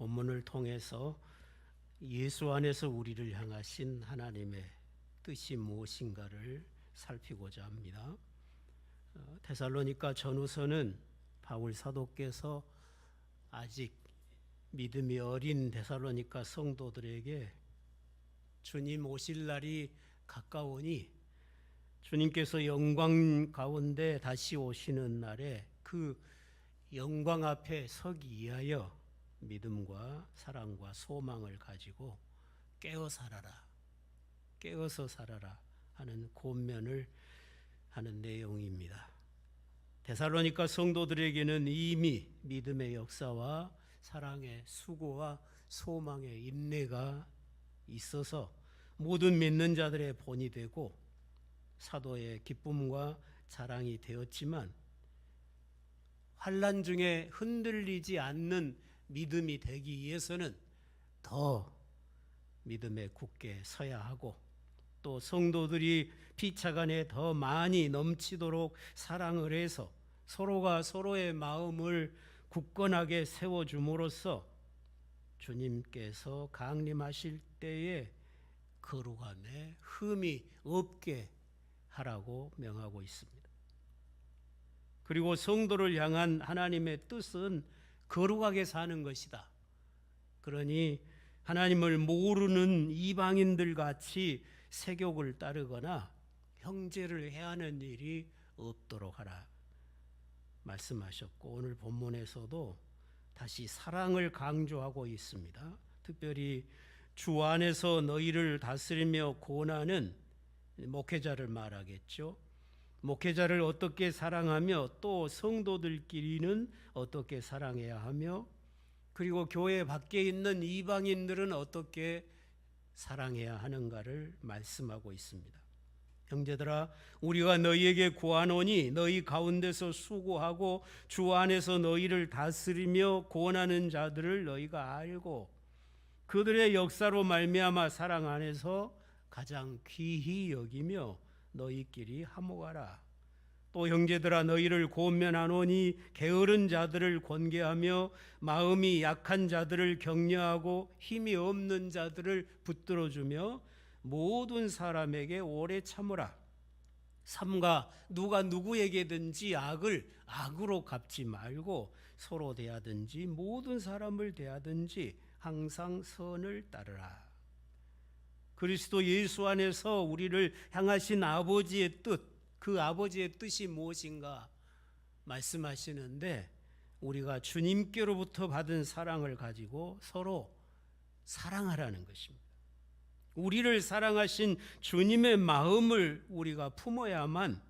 본문을 통해서 예수 안에서 우리를 향하신 하나님의 뜻이 무엇인가를 살피고자 합니다. 데살로니가 전후서는 바울 사도께서 아직 믿음이 어린 데살로니가 성도들에게 주님 오실 날이 가까우니 주님께서 영광 가운데 다시 오시는 날에 그 영광 앞에 서기 위하여 믿음과 사랑과 소망을 가지고 깨어서 살아라 하는 권면을 하는 내용입니다. 데살로니가 성도들에게는 이미 믿음의 역사와 사랑의 수고와 소망의 인내가 있어서 모든 믿는 자들의 본이 되고 사도의 기쁨과 자랑이 되었지만 환난 중에 흔들리지 않는 믿음이 되기 위해서는 더 믿음에 굳게 서야 하고 또 성도들이 피차간에 더 많이 넘치도록 사랑을 해서 서로가 서로의 마음을 굳건하게 세워줌으로써 주님께서 강림하실 때에 거룩함에 흠이 없게 하라고 명하고 있습니다. 그리고 성도를 향한 하나님의 뜻은 거룩하게 사는 것이다. 그러니 하나님을 모르는 이방인들 같이 세욕을 따르거나 형제를 해하는 일이 없도록 하라 말씀하셨고 오늘 본문에서도 다시 사랑을 강조하고 있습니다. 특별히 주 안에서 너희를 다스리며 권하는 목회자를 말하겠죠. 목회자를 어떻게 사랑하며 또 성도들끼리는 어떻게 사랑해야 하며 그리고 교회 밖에 있는 이방인들은 어떻게 사랑해야 하는가를 말씀하고 있습니다. 형제들아 우리가 너희에게 구하노니 너희 가운데서 수고하고 주 안에서 너희를 다스리며 권하는 자들을 너희가 알고 그들의 역사로 말미암아 사랑 안에서 가장 귀히 여기며 너희끼리 화목하라. 또 형제들아 너희를 권면하노니 게으른 자들을 권계하며 마음이 약한 자들을 격려하고 힘이 없는 자들을 붙들어주며 모든 사람에게 오래 참으라. 삼가 누가 누구에게든지 악을 악으로 갚지 말고 서로 대하든지 모든 사람을 대하든지 항상 선을 따르라. 그리스도 예수 안에서 우리를 향하신 아버지의 뜻, 그 아버지의 뜻이 무엇인가 말씀하시는데 우리가 주님께로부터 받은 사랑을 가지고 서로 사랑하라는 것입니다. 우리를 사랑하신 주님의 마음을 우리가 품어야만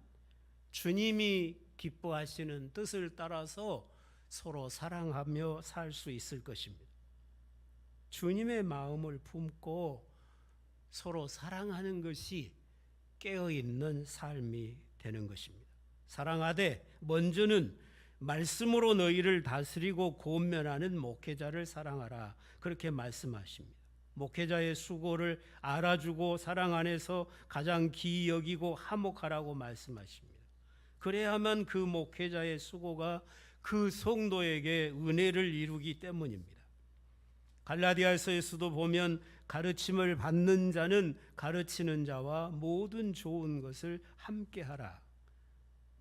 주님이 기뻐하시는 뜻을 따라서 서로 사랑하며 살 수 있을 것입니다. 주님의 마음을 품고 서로 사랑하는 것이 깨어있는 삶이 되는 것입니다. 사랑하되 먼저는 말씀으로 너희를 다스리고 권면하는 목회자를 사랑하라 그렇게 말씀하십니다. 목회자의 수고를 알아주고 사랑 안에서 가장 귀히 여기고 화목하라고 말씀하십니다. 그래야만 그 목회자의 수고가 그 성도에게 은혜를 이루기 때문입니다. 갈라디아서에서도 보면 가르침을 받는 자는 가르치는 자와 모든 좋은 것을 함께하라.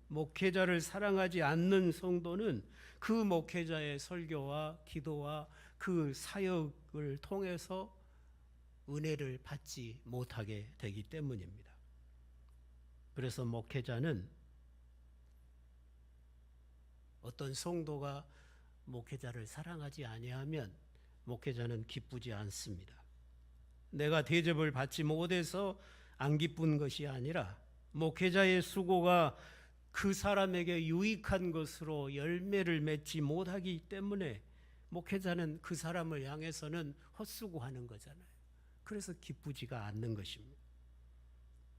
목회자를 사랑하지 않는 성도는 그 목회자의 설교와 기도와 그 사역을 통해서 은혜를 받지 못하게 되기 때문입니다. 그래서 목회자는 어떤 성도가 목회자를 사랑하지 아니하면 목회자는 기쁘지 않습니다. 내가 대접을 받지 못해서 안 기쁜 것이 아니라 목회자의 수고가 그 사람에게 유익한 것으로 열매를 맺지 못하기 때문에 목회자는 그 사람을 향해서는 헛수고하는 거잖아요. 그래서 기쁘지가 않는 것입니다.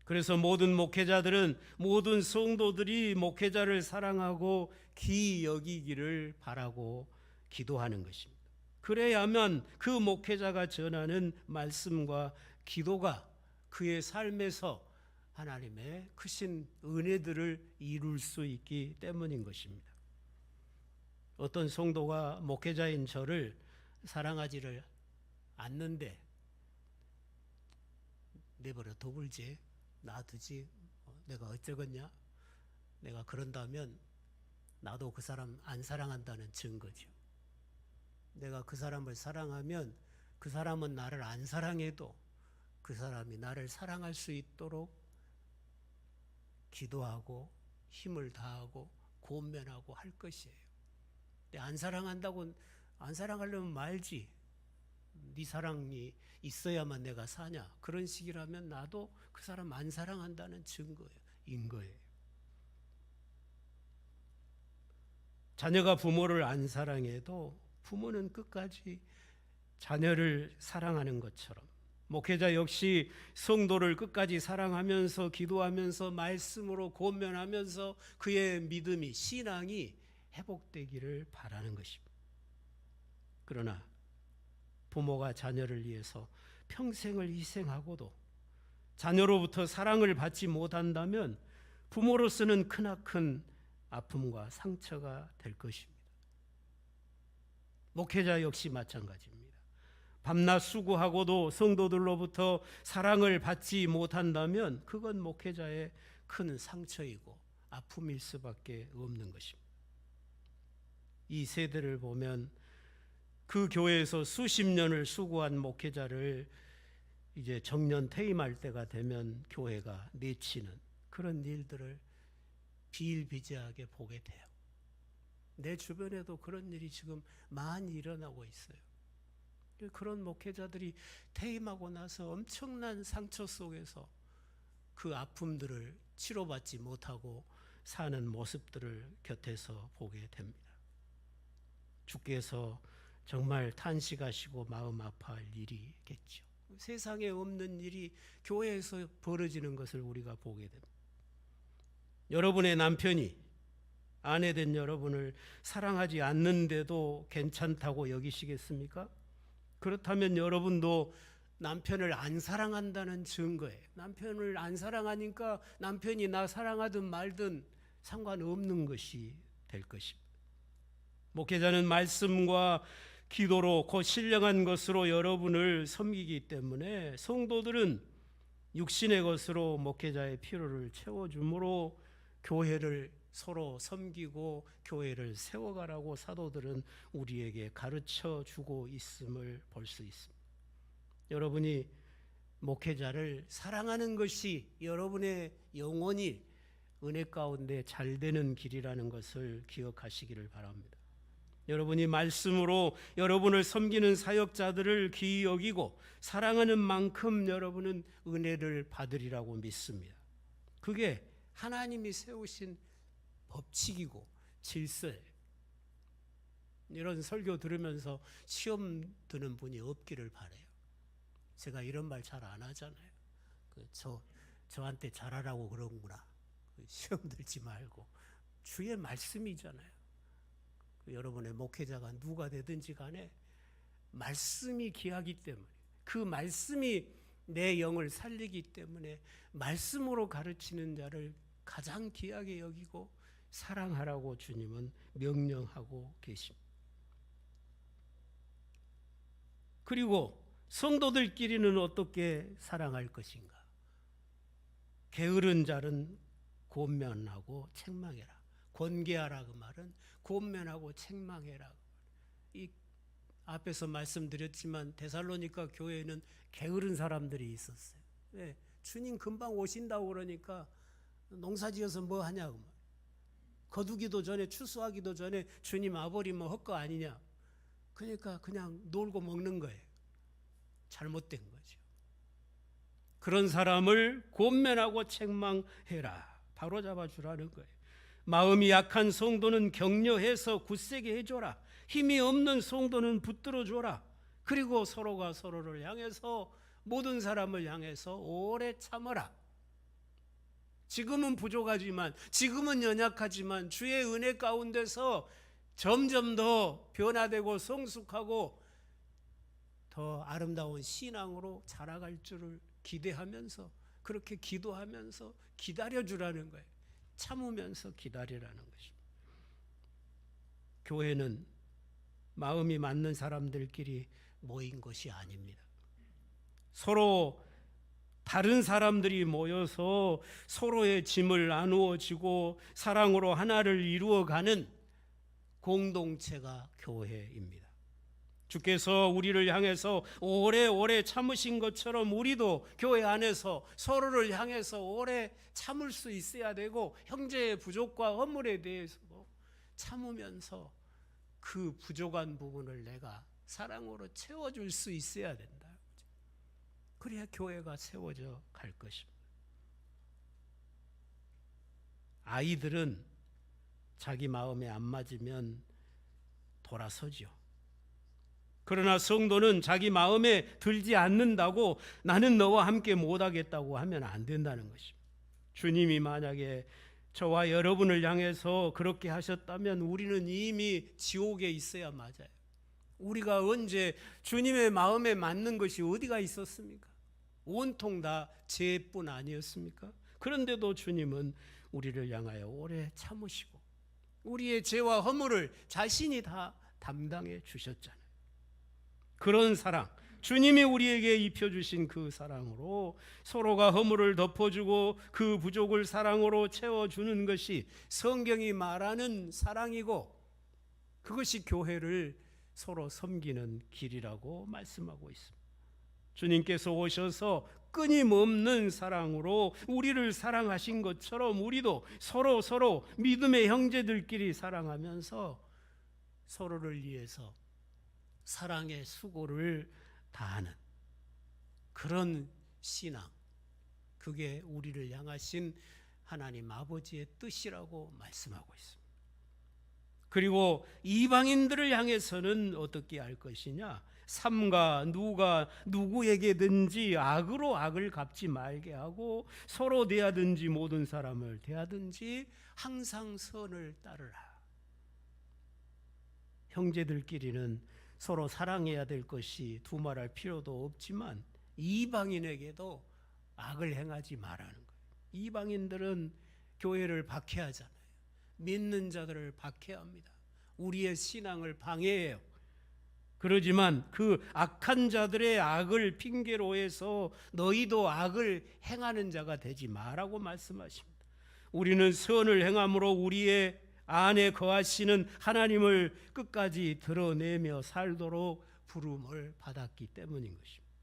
그래서 모든 목회자들은 모든 성도들이 목회자를 사랑하고 귀히 여기기를 바라고 기도하는 것입니다. 그래야만 그 목회자가 전하는 말씀과 기도가 그의 삶에서 하나님의 크신 은혜들을 이룰 수 있기 때문인 것입니다. 어떤 성도가 목회자인 저를 사랑하지를 않는데 내버려 둬불지, 놔두지, 내가 어쩌겠냐, 내가 그런다면 나도 그 사람 안 사랑한다는 증거죠. 내가 그 사람을 사랑하면 그 사람은 나를 안 사랑해도 그 사람이 나를 사랑할 수 있도록 기도하고 힘을 다하고 권면하고 할 것이에요. 안 사랑한다고, 안 사랑하려면 말지. 네 사랑이 있어야만 내가 사냐, 그런 식이라면 나도 그 사람 안 사랑한다는 증거인 거예요. 자녀가 부모를 안 사랑해도 부모는 끝까지 자녀를 사랑하는 것처럼 목회자 역시 성도를 끝까지 사랑하면서 기도하면서 말씀으로 권면하면서 그의 믿음이, 신앙이 회복되기를 바라는 것입니다. 그러나 부모가 자녀를 위해서 평생을 희생하고도 자녀로부터 사랑을 받지 못한다면 부모로서는 크나큰 아픔과 상처가 될 것입니다. 목회자 역시 마찬가지입니다. 밤낮 수고하고도 성도들로부터 사랑을 받지 못한다면 그건 목회자의 큰 상처이고 아픔일 수밖에 없는 것입니다. 이 세대를 보면 그 교회에서 수십 년을 수고한 목회자를 이제 정년 퇴임할 때가 되면 교회가 내치는 그런 일들을 비일비재하게 보게 돼요. 내 주변에도 그런 일이 지금 많이 일어나고 있어요. 그런 목회자들이 퇴임하고 나서 엄청난 상처 속에서 그 아픔들을 치료받지 못하고 사는 모습들을 곁에서 보게 됩니다. 주께서 정말 탄식하시고 마음 아파할 일이겠죠. 세상에 없는 일이 교회에서 벌어지는 것을 우리가 보게 됩니다. 여러분의 남편이 아내된 여러분을 사랑하지 않는데도 괜찮다고 여기시겠습니까? 그렇다면 여러분도 남편을 안 사랑한다는 증거예요. 남편을 안 사랑하니까 남편이 나 사랑하든 말든 상관없는 것이 될 것입니다. 목회자는 말씀과 기도로 곧 신령한 것으로 여러분을 섬기기 때문에 성도들은 육신의 것으로 목회자의 필요를 채워주므로 교회를 서로 섬기고 교회를 세워가라고 사도들은 우리에게 가르쳐 주고 있음을 볼 수 있습니다. 여러분이 목회자를 사랑하는 것이 여러분의 영혼이 은혜 가운데 잘 되는 길이라는 것을 기억하시기를 바랍니다. 여러분이 말씀으로 여러분을 섬기는 사역자들을 귀히 여기고 사랑하는 만큼 여러분은 은혜를 받으리라고 믿습니다. 그게 하나님이 세우신 법칙이고 질서예요. 이런 설교 들으면서 시험 드는 분이 없기를 바라요. 제가 이런 말 잘 안 하잖아요. 저한테 잘하라고 그런구나. 시험 들지 말고. 주의 말씀이잖아요. 여러분의 목회자가 누가 되든지 간에 말씀이 귀하기 때문에, 그 말씀이 내 영을 살리기 때문에 말씀으로 가르치는 자를 가장 귀하게 여기고 사랑하라고 주님은 명령하고 계십니다. 그리고 성도들끼리는 어떻게 사랑할 것인가? 게으른 자는 권면하고 책망해라. 권계하라 그 말은 권면하고 책망해라. 이 앞에서 말씀드렸지만 데살로니가 교회에는 게으른 사람들이 있었어요. 네, 주님 금방 오신다고 그러니까 농사지어서 뭐 하냐고. 거두기도 전에 추수하기도 전에 주님 와버리면 헛거 아니냐. 그러니까 그냥 놀고 먹는 거예요. 잘못된 거죠. 그런 사람을 권면하고 책망해라. 바로잡아 주라는 거예요. 마음이 약한 성도는 격려해서 굳세게 해줘라. 힘이 없는 성도는 붙들어 줘라. 그리고 서로가 서로를 향해서 모든 사람을 향해서 오래 참아라. 지금은 부족하지만, 지금은 연약하지만 주의 은혜 가운데서 점점 더 변화되고 성숙하고 더 아름다운 신앙으로 자라갈 줄을 기대하면서, 그렇게 기도하면서 기다려주라는 거예요. 참으면서 기다리라는 것입니다. 교회는 마음이 맞는 사람들끼리 모인 것이 아닙니다. 서로 다른 사람들이 모여서 서로의 짐을 나누어지고 사랑으로 하나를 이루어가는 공동체가 교회입니다. 주께서 우리를 향해서 오래오래 참으신 것처럼 우리도 교회 안에서 서로를 향해서 오래 참을 수 있어야 되고, 형제의 부족과 허물에 대해서도 참으면서 그 부족한 부분을 내가 사랑으로 채워줄 수 있어야 된다. 그래야 교회가 세워져 갈 것입니다. 아이들은 자기 마음에 안 맞으면 돌아서죠. 그러나 성도는 자기 마음에 들지 않는다고 나는 너와 함께 못하겠다고 하면 안 된다는 것입니다. 주님이 만약에 저와 여러분을 향해서 그렇게 하셨다면 우리는 이미 지옥에 있어야 맞아요. 우리가 언제 주님의 마음에 맞는 것이 어디가 있었습니까? 온통 다 죄뿐 아니었습니까? 그런데도 주님은 우리를 향하여 오래 참으시고 우리의 죄와 허물을 자신이 다 담당해 주셨잖아요. 그런 사랑, 주님이 우리에게 입혀주신 그 사랑으로 서로가 허물을 덮어주고 그 부족을 사랑으로 채워주는 것이 성경이 말하는 사랑이고, 그것이 교회를 서로 섬기는 길이라고 말씀하고 있습니다. 주님께서 오셔서 끊임없는 사랑으로 우리를 사랑하신 것처럼 우리도 서로 믿음의 형제들끼리 사랑하면서 서로를 위해서 사랑의 수고를 다하는 그런 신앙, 그게 우리를 향하신 하나님 아버지의 뜻이라고 말씀하고 있습니다. 그리고 이방인들을 향해서는 어떻게 할 것이냐? 삼가 누가 누구에게든지 악으로 악을 갚지 말게 하고 서로 대하든지 모든 사람을 대하든지 항상 선을 따르라. 형제들끼리는 서로 사랑해야 될 것이 두말할 필요도 없지만 이방인에게도 악을 행하지 말라는 거예요. 이방인들은 교회를 박해하잖아요. 믿는 자들을 박해합니다. 우리의 신앙을 방해해요. 그러지만 그 악한 자들의 악을 핑계로 해서 너희도 악을 행하는 자가 되지 마라고 말씀하십니다. 우리는 선을 행함으로 우리의 안에 거하시는 하나님을 끝까지 드러내며 살도록 부름을 받았기 때문인 것입니다.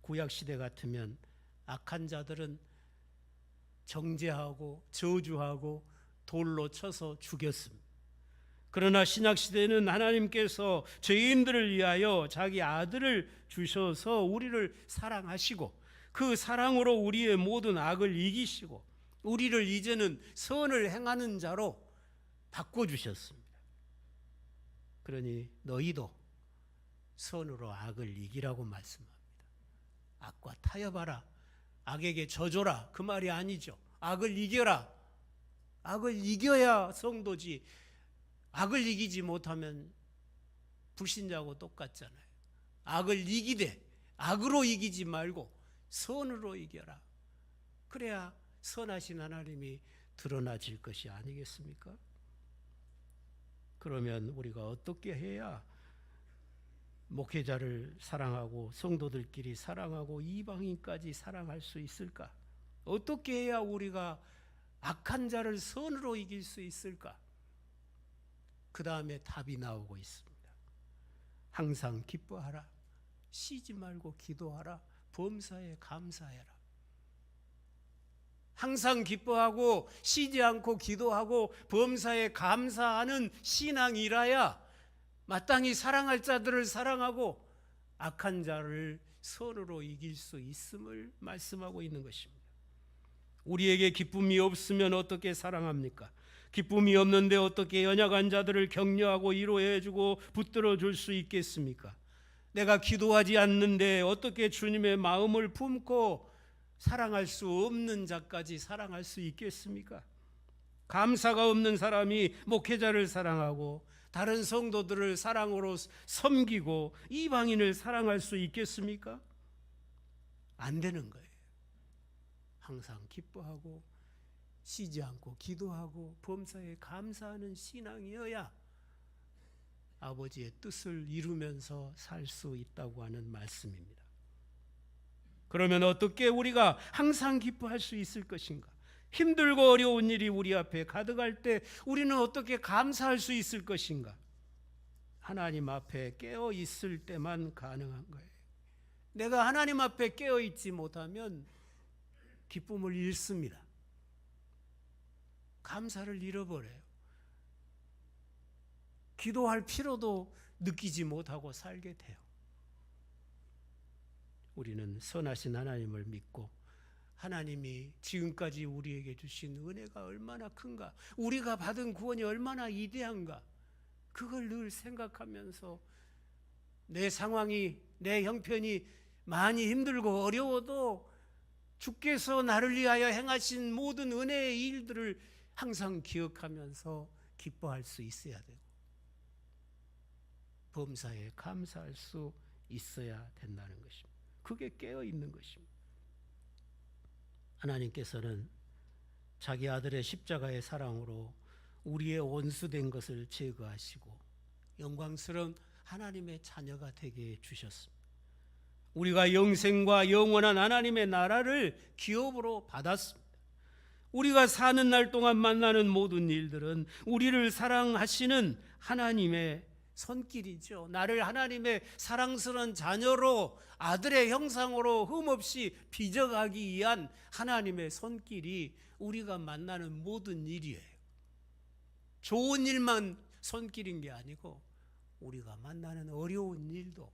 구약시대 같으면 악한 자들은 정죄하고 저주하고 돌로 쳐서 죽였습니다. 그러나 신약시대는 하나님께서 죄인들을 위하여 자기 아들을 주셔서 우리를 사랑하시고 그 사랑으로 우리의 모든 악을 이기시고 우리를 이제는 선을 행하는 자로 바꿔주셨습니다. 그러니 너희도 선으로 악을 이기라고 말씀합니다. 악과 타협하라, 악에게 져줘라, 그 말이 아니죠. 악을 이겨라. 악을 이겨야 성도지, 악을 이기지 못하면 불신자하고 똑같잖아요. 악을 이기되 악으로 이기지 말고 선으로 이겨라. 그래야 선하신 하나님이 드러나질 것이 아니겠습니까? 그러면 우리가 어떻게 해야 목회자를 사랑하고 성도들끼리 사랑하고 이방인까지 사랑할 수 있을까? 어떻게 해야 우리가 악한 자를 선으로 이길 수 있을까? 그 다음에 답이 나오고 있습니다. 항상 기뻐하라. 쉬지 말고 기도하라. 범사에 감사해라. 항상 기뻐하고 쉬지 않고 기도하고 범사에 감사하는 신앙이라야 마땅히 사랑할 자들을 사랑하고 악한 자를 선으로 이길 수 있음을 말씀하고 있는 것입니다. 우리에게 기쁨이 없으면 어떻게 사랑합니까? 기쁨이 없는데 어떻게 연약한 자들을 격려하고 위로해주고 붙들어줄 수 있겠습니까? 내가 기도하지 않는데 어떻게 주님의 마음을 품고 사랑할 수 없는 자까지 사랑할 수 있겠습니까? 감사가 없는 사람이 목회자를 사랑하고 다른 성도들을 사랑으로 섬기고 이방인을 사랑할 수 있겠습니까? 안 되는 거예요. 항상 기뻐하고 쉬지 않고 기도하고 범사에 감사하는 신앙이어야 아버지의 뜻을 이루면서 살 수 있다고 하는 말씀입니다. 그러면 어떻게 우리가 항상 기뻐할 수 있을 것인가? 힘들고 어려운 일이 우리 앞에 가득할 때 우리는 어떻게 감사할 수 있을 것인가? 하나님 앞에 깨어 있을 때만 가능한 거예요. 내가 하나님 앞에 깨어 있지 못하면 기쁨을 잃습니다. 감사를 잃어버려요. 기도할 필요도 느끼지 못하고 살게 돼요. 우리는 선하신 하나님을 믿고 하나님이 지금까지 우리에게 주신 은혜가 얼마나 큰가, 우리가 받은 구원이 얼마나 위대한가, 그걸 늘 생각하면서 내 상황이, 내 형편이 많이 힘들고 어려워도 주께서 나를 위하여 행하신 모든 은혜의 일들을 항상 기억하면서 기뻐할 수 있어야 되고 범사에 감사할 수 있어야 된다는 것입니다. 그게 깨어 있는 것입니다. 하나님께서는 자기 아들의 십자가의 사랑으로 우리의 원수된 것을 제거하시고 영광스러운 하나님의 자녀가 되게 해주셨습니다. 우리가 영생과 영원한 하나님의 나라를 기업으로 받았습니다. 우리가 사는 날 동안 만나는 모든 일들은 우리를 사랑하시는 하나님의 손길이죠. 나를 하나님의 사랑스러운 자녀로, 아들의 형상으로 흠없이 빚어가기 위한 하나님의 손길이 우리가 만나는 모든 일이에요. 좋은 일만 손길인 게 아니고 우리가 만나는 어려운 일도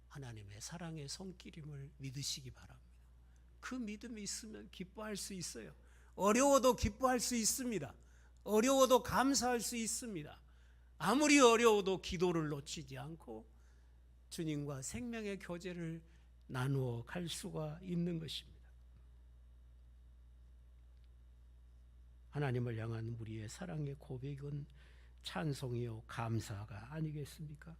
하나님의 사랑의 손길임을 믿으시기 바랍니다. 그 믿음이 있으면 기뻐할 수 있어요. 어려워도 기뻐할 수 있습니다. 어려워도 감사할 수 있습니다. 아무리 어려워도 기도를 놓치지 않고 주님과 생명의 교제를 나누어 갈 수가 있는 것입니다. 하나님을 향한 우리의 사랑의 고백은 찬송이요 감사가 아니겠습니까?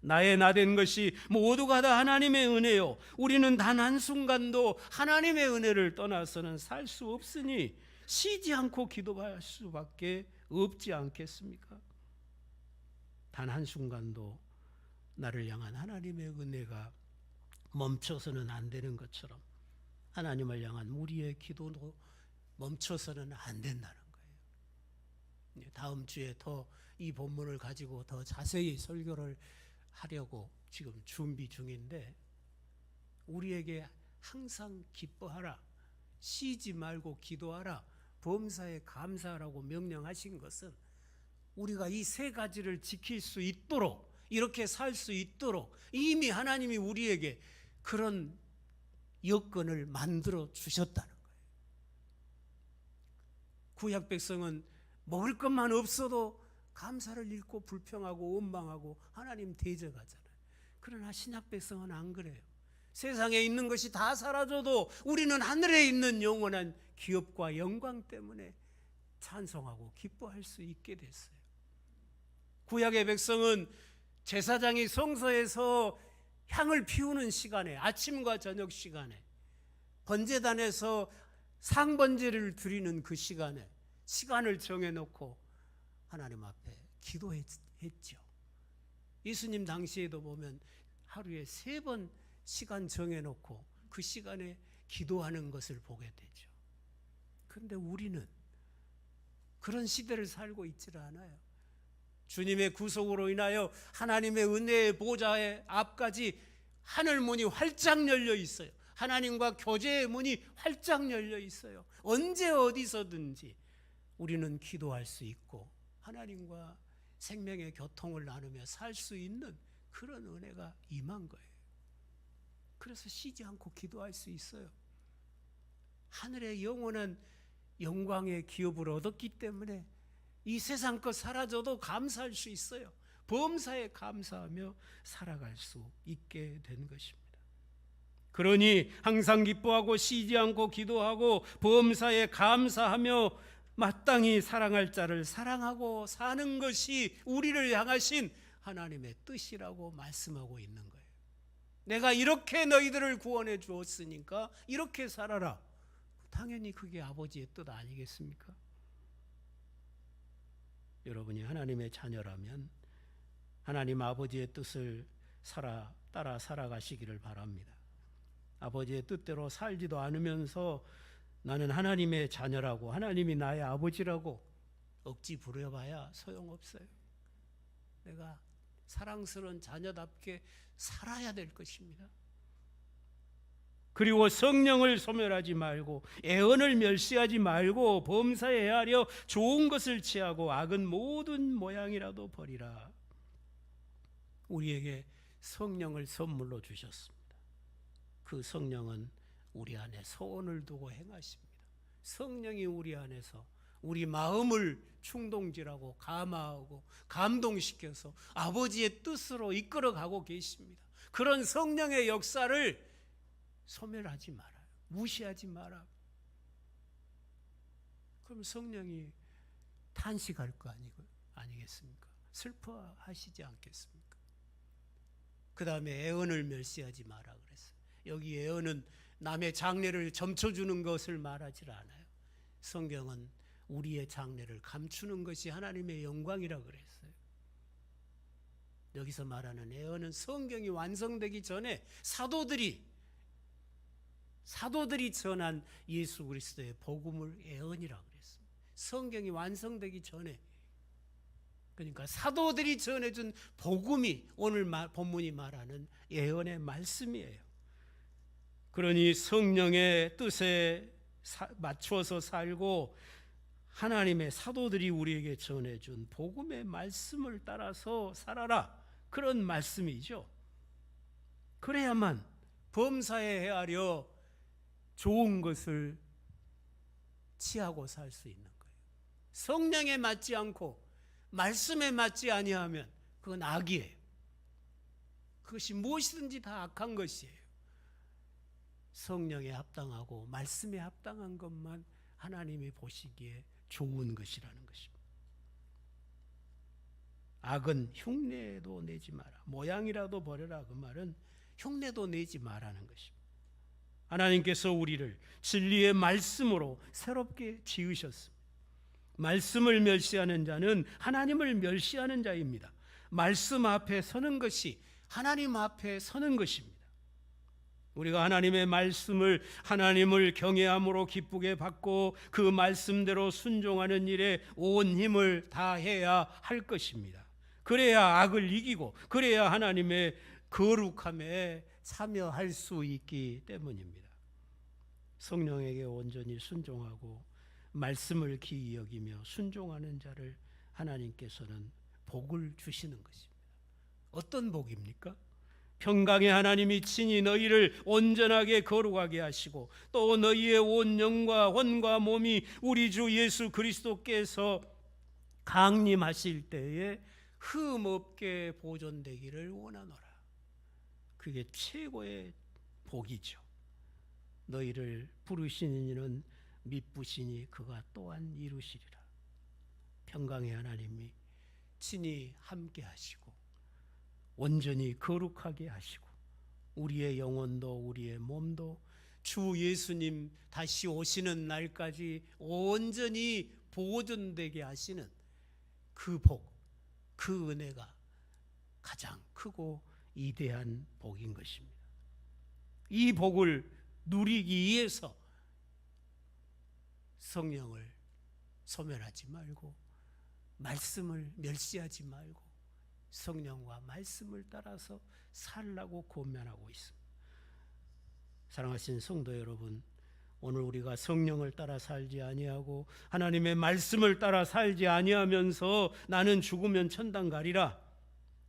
나의 나된 것이 모두가 다 하나님의 은혜요, 우리는 단 한순간도 하나님의 은혜를 떠나서는 살 수 없으니 쉬지 않고 기도할 수밖에 없지 않겠습니까? 단 한순간도 나를 향한 하나님의 은혜가 멈춰서는 안 되는 것처럼 하나님을 향한 우리의 기도도 멈춰서는 안 된다는 거예요. 다음 주에 더 이 본문을 가지고 더 자세히 설교를 하려고 지금 준비 중인데, 우리에게 항상 기뻐하라, 쉬지 말고 기도하라, 범사에 감사하라고 명령하신 것은 우리가 이 세 가지를 지킬 수 있도록, 이렇게 살 수 있도록 이미 하나님이 우리에게 그런 여건을 만들어 주셨다는 거예요. 구약 백성은 먹을 것만 없어도 감사를 잃고 불평하고 원망하고 하나님 대적하잖아요. 그러나 신약 백성은 안 그래요. 세상에 있는 것이 다 사라져도 우리는 하늘에 있는 영원한 기업과 영광 때문에 찬송하고 기뻐할 수 있게 됐어요. 구약의 백성은 제사장이 성소에서 향을 피우는 시간에, 아침과 저녁 시간에, 번제단에서 상번제를 드리는 그 시간에 시간을 정해놓고 하나님 앞에 기도했죠. 예수님 당시에도 보면 하루에 3번 시간 정해놓고 그 시간에 기도하는 것을 보게 되죠. 그런데 우리는 그런 시대를 살고 있지를 않아요. 주님의 구속으로 인하여 하나님의 은혜의 보좌의 앞까지 하늘 문이 활짝 열려 있어요. 하나님과 교제의 문이 활짝 열려 있어요. 언제 어디서든지 우리는 기도할 수 있고 하나님과 생명의 교통을 나누며 살 수 있는 그런 은혜가 임한 거예요. 그래서 쉬지 않고 기도할 수 있어요. 하늘의 영원한 영광의 기업을 얻었기 때문에 이 세상 것 사라져도 감사할 수 있어요. 범사에 감사하며 살아갈 수 있게 된 것입니다. 그러니 항상 기뻐하고 쉬지 않고 기도하고 범사에 감사하며 마땅히 사랑할 자를 사랑하고 사는 것이 우리를 향하신 하나님의 뜻이라고 말씀하고 있는 거예요. 내가 이렇게 너희들을 구원해 주었으니까 이렇게 살아라. 당연히 그게 아버지의 뜻 아니겠습니까? 여러분이 하나님의 자녀라면 하나님 아버지의 뜻을 따라 살아가시기를 바랍니다. 아버지의 뜻대로 살지도 않으면서 나는 하나님의 자녀라고, 하나님이 나의 아버지라고 억지 부려봐야 소용없어요. 내가 사랑스러운 자녀답게 살아야 될 것입니다. 그리고 성령을 소멸하지 말고, 애언을 멸시하지 말고, 범사에 헤아려 좋은 것을 취하고 악은 모든 모양이라도 버리라. 우리에게 성령을 선물로 주셨습니다. 그 성령은 우리 안에 소원을 두고 행하십니다. 성령이 우리 안에서 우리 마음을 충동질하고 감화하고 감동시켜서 아버지의 뜻으로 이끌어가고 계십니다. 그런 성령의 역사를 소멸하지 말아요. 무시하지 마라. 그럼 성령이 탄식할 거 아니겠습니까? 슬퍼하시지 않겠습니까? 그 다음에 애언을 멸시하지 마라 그랬어요. 여기 애언은 남의 장래를 점쳐주는 것을 말하지 않아요. 성경은 우리의 장래를 감추는 것이 하나님의 영광이라 그랬어요. 여기서 말하는 애언은 성경이 완성되기 전에 사도들이 전한 예수 그리스도의 복음을 애언이라고 그랬습니다. 성경이 완성되기 전에, 그러니까 사도들이 전해준 복음이 오늘 본문이 말하는 예언의 말씀이에요. 그러니 성령의 뜻에 맞추어서 살고 하나님의 사도들이 우리에게 전해준 복음의 말씀을 따라서 살아라, 그런 말씀이죠. 그래야만 범사에 헤아려 좋은 것을 취하고 살 수 있는 거예요. 성령에 맞지 않고 말씀에 맞지 아니하면 그건 악이에요. 그것이 무엇이든지 다 악한 것이에요. 성령에 합당하고 말씀에 합당한 것만 하나님이 보시기에 좋은 것이라는 것입니다. 악은 흉내도 내지 마라. 모양이라도 버려라. 그 말은 흉내도 내지 마라는 것입니다. 하나님께서 우리를 진리의 말씀으로 새롭게 지으셨습니다. 말씀을 멸시하는 자는 하나님을 멸시하는 자입니다. 말씀 앞에 서는 것이 하나님 앞에 서는 것입니다. 우리가 하나님의 말씀을, 하나님을 경외함으로 기쁘게 받고 그 말씀대로 순종하는 일에 온 힘을 다해야 할 것입니다. 그래야 악을 이기고, 그래야 하나님의 거룩함에 참여할 수 있기 때문입니다. 성령에게 온전히 순종하고 말씀을 기이 여기며 순종하는 자를 하나님께서는 복을 주시는 것입니다. 어떤 복입니까? 평강의 하나님이 친히 너희를 온전하게 거룩하게 하시고 또 너희의 온 영과 혼과 몸이 우리 주 예수 그리스도께서 강림하실 때에 흠없게 보존되기를 원하노라. 그게 최고의 복이죠. 너희를 부르시는 이는 미쁘시니 그가 또한 이루시리라. 평강의 하나님이 친히 함께 하시고 온전히 거룩하게 하시고 우리의 영혼도 우리의 몸도 주 예수님 다시 오시는 날까지 온전히 보존되게 하시는 그 복, 그 은혜가 가장 크고 위대한 복인 것입니다. 이 복을 누리기 위해서 성령을 소멸하지 말고 말씀을 멸시하지 말고 성령과 말씀을 따라서 살라고 권면하고 있습니다. 사랑하신 성도 여러분, 오늘 우리가 성령을 따라 살지 아니하고 하나님의 말씀을 따라 살지 아니하면서 나는 죽으면 천당 가리라,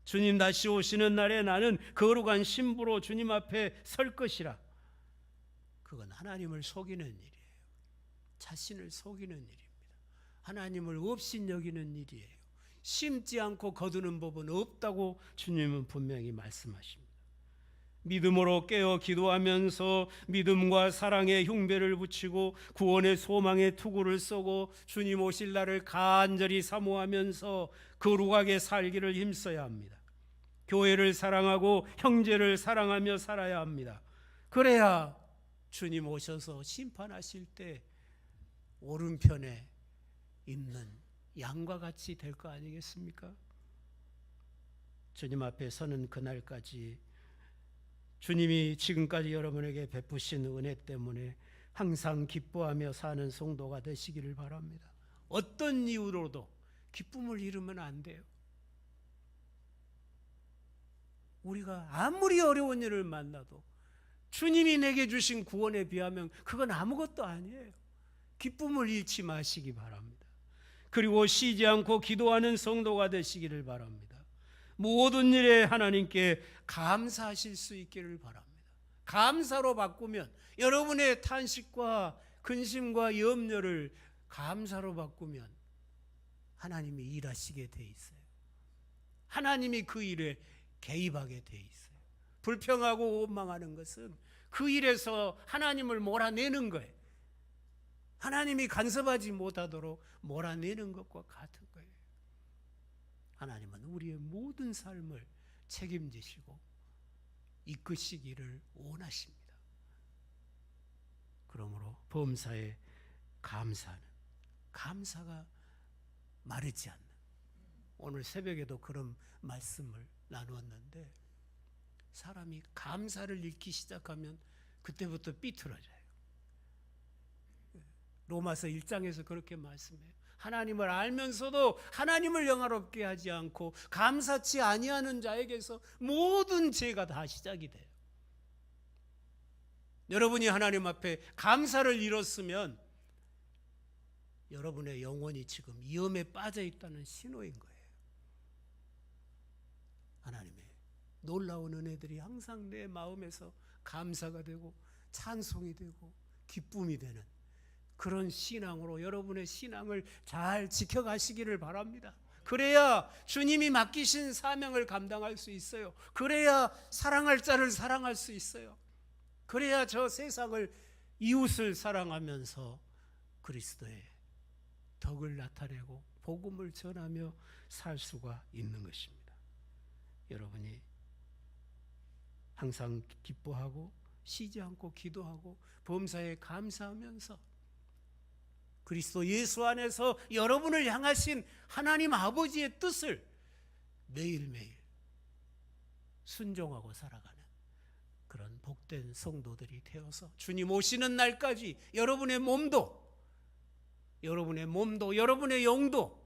주님 다시 오시는 날에 나는 거룩한 신부로 주님 앞에 설 것이라, 그건 하나님을 속이는 일이에요. 자신을 속이는 일입니다. 하나님을 업신여기는 일이에요. 심지 않고 거두는 법은 없다고 주님은 분명히 말씀하십니다. 믿음으로 깨어 기도하면서 믿음과 사랑의 흉배를 붙이고 구원의 소망의 투구를 쏘고 주님 오실 날을 간절히 사모하면서 거룩하게 살기를 힘써야 합니다. 교회를 사랑하고 형제를 사랑하며 살아야 합니다. 그래야 주님 오셔서 심판하실 때 오른편에 있는 양과 같이 될 거 아니겠습니까? 주님 앞에 서는 그날까지 주님이 지금까지 여러분에게 베푸신 은혜 때문에 항상 기뻐하며 사는 성도가 되시기를 바랍니다. 어떤 이유로도 기쁨을 잃으면 안 돼요. 우리가 아무리 어려운 일을 만나도 주님이 내게 주신 구원에 비하면 그건 아무것도 아니에요. 기쁨을 잃지 마시기 바랍니다. 그리고 쉬지 않고 기도하는 성도가 되시기를 바랍니다. 모든 일에 하나님께 감사하실 수 있기를 바랍니다. 감사로 바꾸면 여러분의 탄식과 근심과 염려를 감사로 바꾸면 하나님이 일하시게 돼 있어요. 하나님이 그 일에 개입하게 돼 있어요. 불평하고 원망하는 것은 그 일에서 하나님을 몰아내는 거예요. 하나님이 간섭하지 못하도록 몰아내는 것과 같은 거예요. 하나님은 우리의 모든 삶을 책임지시고 이끄시기를 원하십니다. 그러므로 범사에 감사하는, 감사가 마르지 않는, 오늘 새벽에도 그런 말씀을 나누었는데 사람이 감사를 잃기 시작하면 그때부터 삐뚤어져요. 로마서 1장에서 그렇게 말씀해요. 하나님을 알면서도 하나님을 영화롭게 하지 않고 감사치 아니하는 자에게서 모든 죄가 다 시작이 돼요. 여러분이 하나님 앞에 감사를 잃었으면 여러분의 영혼이 지금 위험에 빠져 있다는 신호인 거예요. 하나님의 놀라운 은혜들이 항상 내 마음에서 감사가 되고 찬송이 되고 기쁨이 되는 그런 신앙으로 여러분의 신앙을 잘 지켜가시기를 바랍니다. 그래야 주님이 맡기신 사명을 감당할 수 있어요. 그래야 사랑할 자를 사랑할 수 있어요. 그래야 저 세상을, 이웃을 사랑하면서 그리스도의 덕을 나타내고 복음을 전하며 살 수가 있는 것입니다. 여러분이 항상 기뻐하고 쉬지 않고 기도하고 범사에 감사하면서 그리스도 예수 안에서 여러분을 향하신 하나님 아버지의 뜻을 매일매일 순종하고 살아가는 그런 복된 성도들이 되어서 주님 오시는 날까지 여러분의 몸도 여러분의 영도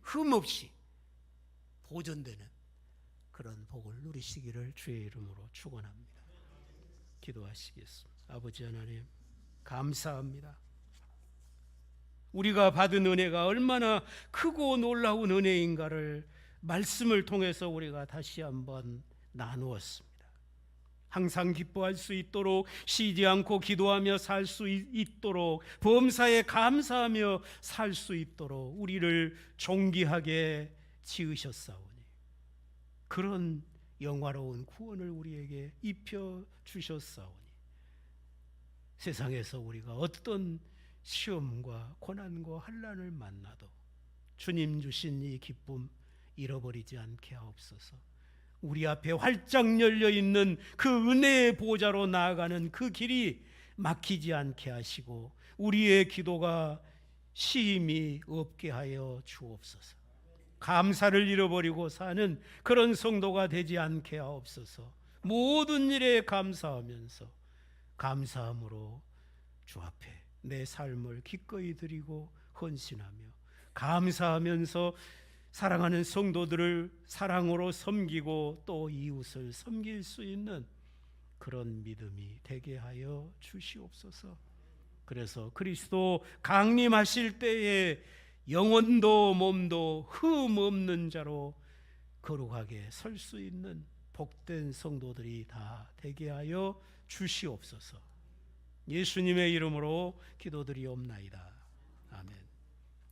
흠없이 보존되는 그런 복을 누리시기를 주의 이름으로 축원합니다. 기도하시겠습니다. 아버지 하나님, 감사합니다. 우리가 받은 은혜가 얼마나 크고 놀라운 은혜인가를 말씀을 통해서 우리가 다시 한번 나누었습니다. 항상 기뻐할 수 있도록, 쉬지 않고 기도하며 살 수 있도록, 범사에 감사하며 살 수 있도록 우리를 존귀하게 지으셨사오니 그런 영화로운 구원을 우리에게 입혀 주셨사오니 세상에서 우리가 어떤 시험과 고난과 환난을 만나도 주님 주신 이 기쁨 잃어버리지 않게 하옵소서. 우리 앞에 활짝 열려 있는 그 은혜의 보좌로 나아가는 그 길이 막히지 않게 하시고 우리의 기도가 시임이 없게 하여 주옵소서. 감사를 잃어버리고 사는 그런 성도가 되지 않게 하옵소서. 모든 일에 감사하면서 감사함으로 주 앞에 내 삶을 기꺼이 드리고 헌신하며 감사하면서 사랑하는 성도들을 사랑으로 섬기고 또 이웃을 섬길 수 있는 그런 믿음이 되게 하여 주시옵소서. 그래서 그리스도 강림하실 때에 영혼도 몸도 흠 없는 자로 거룩하게 설 수 있는 복된 성도들이 다 되게 하여 주시옵소서. 예수님의 이름으로 기도드리옵나이다. 아멘.